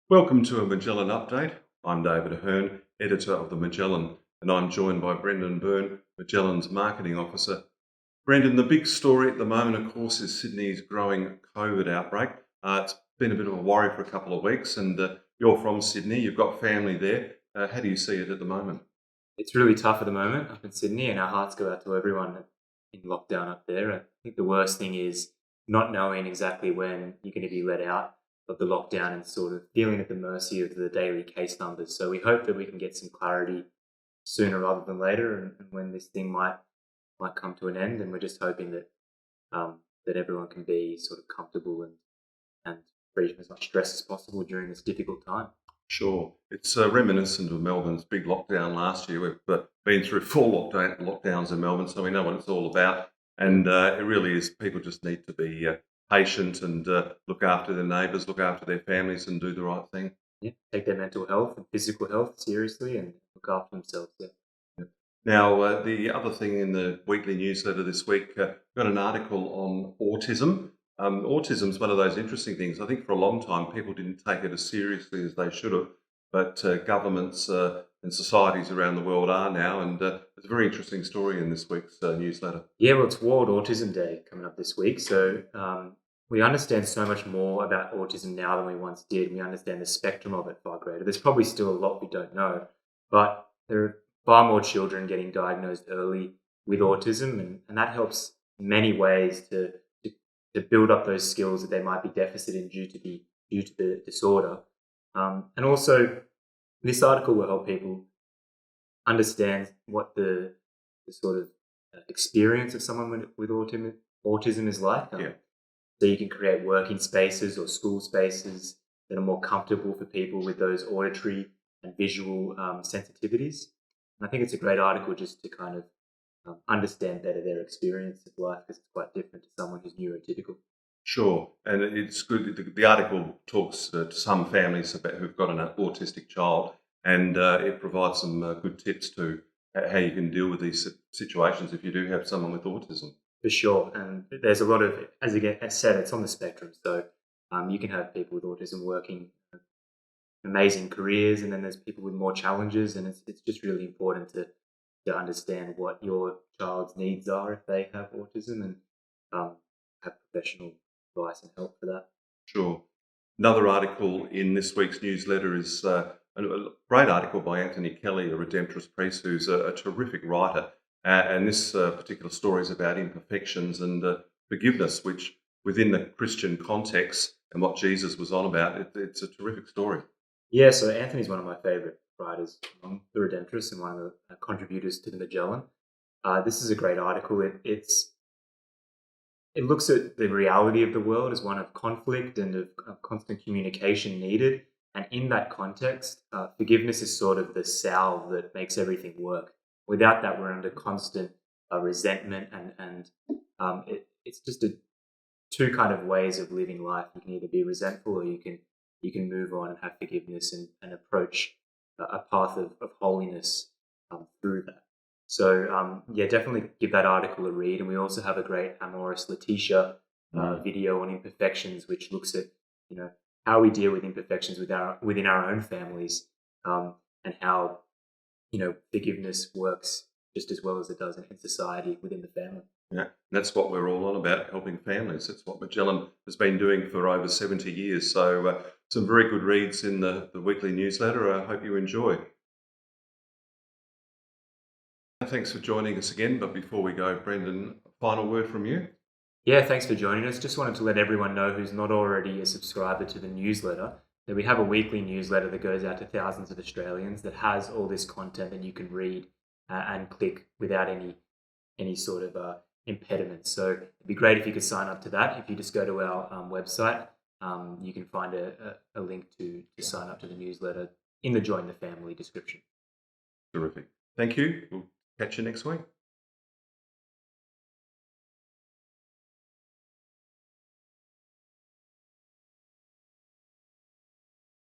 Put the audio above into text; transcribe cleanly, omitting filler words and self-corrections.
Welcome to a Majellan update. I'm David Ahern, editor of the Majellan, and I'm joined by Brendan Byrne, Majellan's marketing officer. Brendan, the big story at the moment, of course, is Sydney's growing COVID outbreak. It's been a bit of a worry for a couple of weeks, and you're from Sydney, you've got family there. How do you see it at the moment? It's really tough at the moment up in Sydney, and our hearts go out to everyone in lockdown up there. I think the worst thing is not knowing exactly when you're going to be let out of the lockdown and sort of feeling at the mercy of the daily case numbers. So we hope that we can get some clarity sooner rather than later, and when this thing might come to an end. And we're just hoping that everyone can be sort of comfortable and free from as much stress as possible during this difficult time. Sure. It's reminiscent of Melbourne's big lockdown last year. We've been through four lockdowns in Melbourne, so we know what it's all about. And it really is, people just need to be patient and look after their neighbours, look after their families and do the right thing. Yeah, take their mental health and physical health seriously and look after themselves. Yeah. Now, the other thing in the weekly newsletter this week, got an article on autism. Autism is one of those interesting things. I think for a long time people didn't take it as seriously as they should have, but governments and societies around the world are now, and it's a very interesting story in this week's newsletter. Yeah, well, it's World Autism Day coming up this week. So we understand so much more about autism now than we once did. We understand the spectrum of it far greater. There's probably still a lot we don't know, but there are far more children getting diagnosed early with autism, and that helps in many ways to build up those skills that they might be deficit in due to the disorder. And also, this article will help people understand what the sort of experience of someone with autism is like. Yeah. So you can create working spaces or school spaces that are more comfortable for people with those auditory and visual sensitivities. And I think it's a great article just to kind of understand better their experience of life, because it's quite different to someone who's neurotypical. Sure, and it's good. The article talks to some families about who've got an autistic child, and it provides some good tips to how you can deal with these situations if you do have someone with autism. For sure. And there's a lot of, as said, it's on the spectrum. So you can have people with autism working amazing careers, and then there's people with more challenges. And it's just really important to understand what your child's needs are if they have autism, and have professional advice and help for that. Sure. Another article in this week's newsletter is a great article by Anthony Kelly, a Redemptorist priest who's a terrific writer. And this particular story is about imperfections and forgiveness, which within the Christian context and what Jesus was on about, it's a terrific story. Yeah, so Anthony's one of my favorite writers among the Redemptorists and one of the contributors to the Magellan. This is a great article. It looks at the reality of the world as one of conflict and of constant communication needed. And in that context, forgiveness is sort of the salve that makes everything work. Without that, we're under constant resentment, and it's just two kind of ways of living life. You can either be resentful, or you can move on and have forgiveness and approach a path of holiness through that. So yeah, definitely give that article a read. And we also have a great Amoris Laetitia video on imperfections, which looks at how we deal with imperfections within our own families, and how forgiveness works just as well as it does in society within the family. Yeah, that's what we're all on about, helping families. That's what Magellan has been doing for over 70 years. So some very good reads in the weekly newsletter. I hope you enjoy. Thanks for joining us again. But before we go, Brendan, a final word from you? Yeah, thanks for joining us. Just wanted to let everyone know who's not already a subscriber to the newsletter that we have a weekly newsletter that goes out to thousands of Australians that has all this content that you can read and click without any sort of impediment. So it'd be great if you could sign up to that. If you just go to our website, you can find a link to sign up to the newsletter in the Join the Family description. Terrific. Thank you. We'll catch you next week.